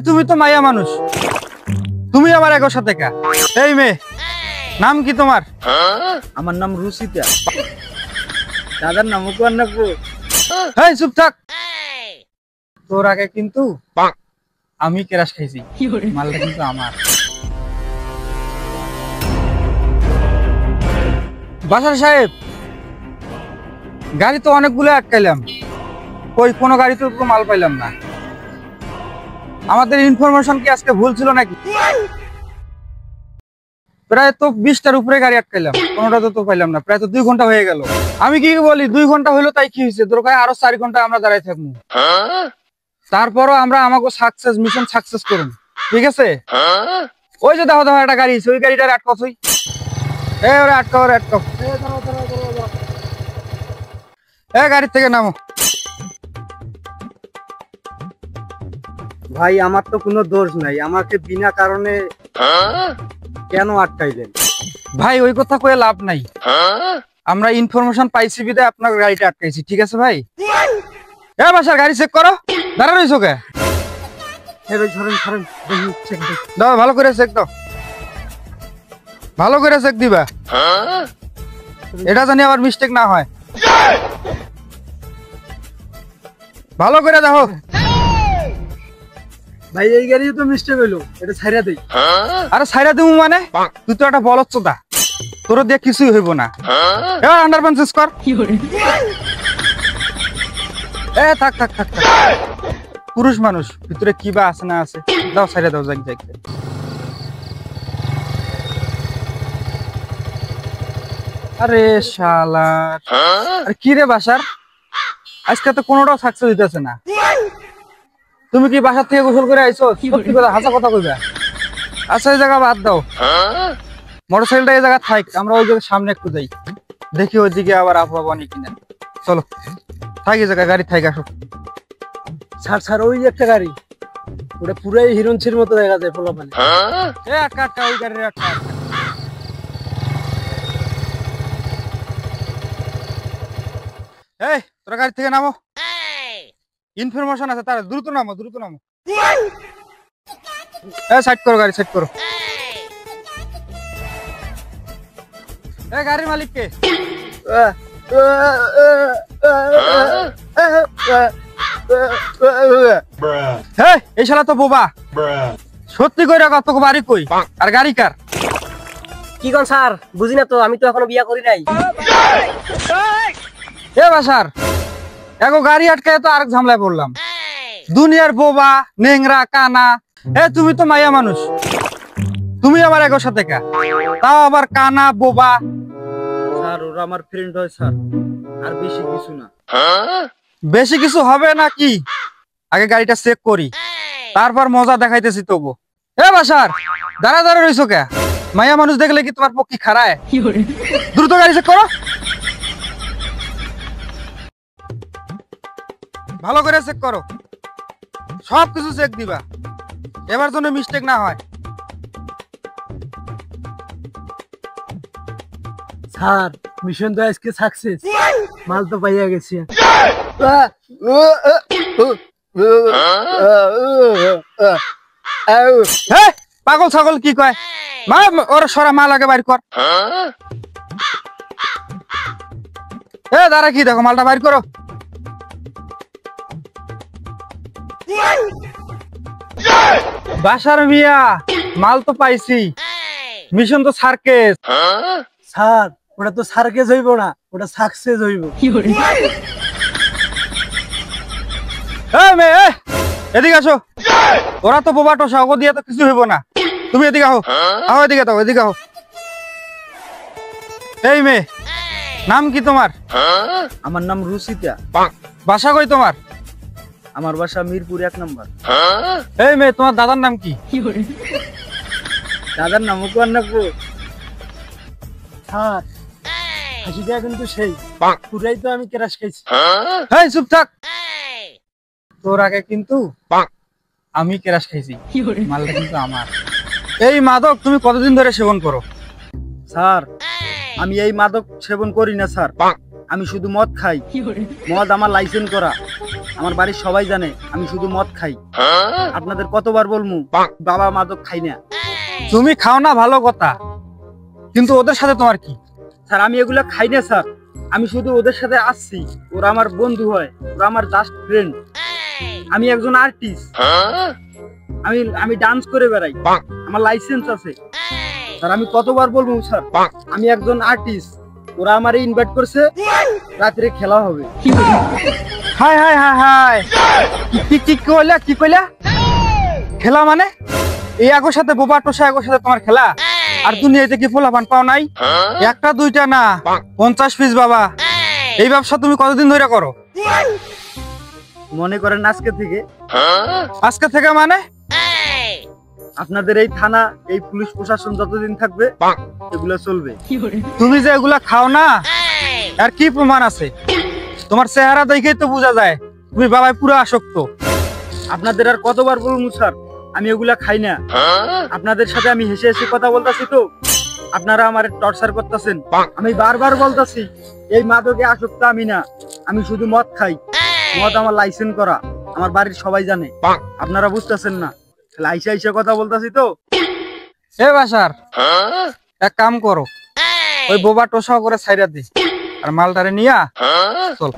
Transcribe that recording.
তুমি তো মাইয়া মানুষ, তুমি আমার একর সাথে কা? এই মেয়ে, নাম কি তোমার? আমার নাম রুচিতা। দাদার নাম কন্যাপুর। এই চুপ থাক। তোর আগে কিন্তু আমি ক্রাশ খাইছি, মালটা কিন্তু আমার। বাসার সাহেব, গাড়ি তো অনেকগুলো আটকাইলাম, কই কোনো গাড়িতে তো মাল পাইলাম না। আমাদের ইনফরমেশন কি আজকে ভুল ছিল নাকি? প্রায় তো 20টার উপরে গাড়ি আটকাইলাম, কোনোটা তো পাইলাম না। প্রায় তো 2 ঘন্টা হয়ে গেল। আমি কি বলি, 2 ঘন্টা হইলো তাই কি হয়েছে? তোর কাছে আরো 4 ঘন্টা আমরা দাঁড়াই থাকবো, তারপরও আমরা আমাকে সাকসেস মিশন সাকসেস করুন, ঠিক আছে? ওই যে দেখো দেখো একটা গাড়ি আছে, ওই গাড়িটার আটকাও তুই। ওরে আটকাও, ওরে আটকাও। গাড়ি থেকে নামো। ভাই আমার তো কোনো দোষ নাই, আমাকে বিনা কারণে কেন আটকাইলেন? ভাই ওই কথা কয়ে লাভ নাই, আমরা ইনফরমেশন পাইছি বিদায় আপনার গাড়িটা আটকাইছি, ঠিক আছে ভাই? বাসার গাড়ি চেক করো, দাঁড়া রইছো কে? দাও ভালো করে চেক দাও, ভালো করে চেক দিবা, এটা জানি আবার মিস্টেক না হয়। ভালো করে দেখো। ভাই এই গাড়ি তো মিস্টেক হইলো, এটা ছাইরা দেই। আরে ছাইরা দিমু মানে? তুই তো একটা বলচ্চোদা, তোর দিয়ে কিছুই হইব না। এবার আন্ডারপ্যান্ট চেক কর। থাক থাক থাক থাক, পুরুষ মানুষ, ভিতরে কি বা আছে না আছে, দাও ছাইরা দাও। যাক যাক, আরে শালার, আরে কি রে বাসার, আজকে তো কোনোটাও সাকসেস হইতেছে না। তুমি কি বাসার থেকে গোসল করে আইছো? সত্যি কথা, হাসা কথা কইবা। আচ্ছা এই জায়গা বাদ দাও, মোটরসাইকেলটা এই জায়গা থাক, আমরা ওই জায়গায় সামনে একটু যাই, দেখি ওইদিকে আবার আবহাওয়া বানি কিনা। চলো থাক, এই জায়গায় গাড়ি থাক। আসো স্যার, স্যার ওই একটা গাড়ি, ওটা পুরাই হিরোইনের মতো দেখা যায় পোলাপানে। আটকা, ওই গাড়ির আটকা। তোরা গাড়ি থেকে নামো, ইনফরমেশন আছে তার, দ্রুত নামো, দ্রুত নামো। সাইড করো গাড়ি, সাইড করো। গাড়ির মালিক কে? এই শালা তো বোবা, সত্যি কইরা কত বাড়ি কই, আর গাড়ি কার? কি কোন স্যার, বুঝি না তো, আমি তো এখনো বিয়া করি নাই। বাসার এগো গাড়ি আটকায় তো আরেক ঝামেলায় পড়লাম। দুনিয়ার বোবা, নেংরা, কানা। তুমি তো মাইয়া মানুষ, তুমি আমার একর সাথে কা? তাও আবার কানা, বোবা। স্যার ওরা আমার ফ্রেন্ড হয় স্যার, আর বেশি কিছু না। বেশি কিছু হবে না কি? আগে গাড়িটা চেক করি, তারপর মজা দেখাইতেছি তবু। বাসার দাঁড়া দাঁড়া রইছো কে? মাইয়া মানুষ দেখলে কি তোমার পক্ষে খারায়? দ্রুত গাড়ি চেক করো, ভালো করে চেক করো, সব কিছু চেক দিবা, এবার জন্য মিস্টেক না হয়। স্যার মিশন তো আজকে সাকসেস, মাল তো পাইয়া গেছি। পাগল ছাগল কি কয়? ওর সরা মাল আগে বাইর কর। দাঁড়া কি দেখো, মালটা বাইর করো। বাসার মিয়া, মাল তো পাইছি, মিশন তো সার্কেস। স্যার ওটা তো সার্কেস হইব না, ওটা সাকসেস হইব। এদিকে আসো, ওরা তো বোবা টোসা, ওগো দিয়ে তো কিছু হইব না। তুমি এদিকে আহো, আহো এদিকে দাও, এদিকে আহো। এই মেয়ে, নাম কি তোমার? আমার নাম রুচিতা। বাসা কই তোমার? আমার বাসা মিরপুর 1 নম্বর। এই মেয়ে, তোমার দাদার নাম কি? দাদার নাম কন্যাপুর। স্যার হাসিটা কিন্তু সেই পুরাই তো আমি ক্রাশ খাইছি। চুপ থাক। তোর আগে কিন্তু আমি ক্রাশ খাইছি, মালটা কিন্তু আমার। এই মাদক তুমি কতদিন ধরে সেবন করো? স্যার আমি এই মাদক সেবন করি না স্যার, আমি শুধু মদ খাই। মদ আমার লাইসেন্স করা। আমার বাড়ির সবাই জানে আমি শুধু মদ খাই। আপনাদের কতবার বলমু বাবা মাদক খাই না। তুমি খাও না ভালো কথা, কিন্তু ওদের সাথে তোমার কি? স্যার আমি এগুলা খাই না স্যার, আমি শুধু ওদের সাথে আসছি, ওরা আমার বন্ধু হয়, ওরা আমার জাস্ট ফ্রেন্ড। আমি একজন আর্টিস্ট, আমি আমি ডান্স করে বেড়াই, আমার লাইসেন্স আছে। স্যার আমি কতবার বলবো স্যার, আমি একজন আর্টিস্ট, ওরা আমারে ইনভাইট করছে, রাত্রে খেলা হবে। হাই হাই হাই হাই, কি কি কইলা কি কইলা? খেলা মানে এই আগোর সাথে বোবা টোসা আগোর সাথে তোমার খেলা? আর দুনিয়াতে কি পোলাপান পাও নাই? একটা দুইটা না 50 পিস বাবা। এই ব্যবসা তুমি কতদিন ধরে করো? মনে করেন আজকে থেকে। আজকে থেকে মানে? আপনাদের এই থানা, এই পুলিশ প্রশাসন যতদিন থাকবে এগুলো চলবে। তুমি যে এগুলা খাও না, আর কি প্রমাণ আছে? তোমার চেহারা দেখেই তো বোঝা যায় তুমি বাবায় পুরো আসক্ত। আপনাদের আর কতবার বলবো স্যার, আমি এগুলা খাই না। আপনাদের সাথে আমি হেসে হেসে কথা বলতাছি তো, আপনারা আমার টর্চার করতেছেন। আমি বারবার বলতাছি এই মাদকে আসক্ত আমি না, আমি শুধু মদ খাই। মদ আমার লাইসেন্স করা, আমার বাড়ির সবাই জানে। আপনারা বুঝতেছেন না, আইসা আইসা কথা বলতাছি তো। এ বাসার এক কাম করো, ওই বোবা টোসা করে ছাইরা দি, আর মালটারে নিয়া চল।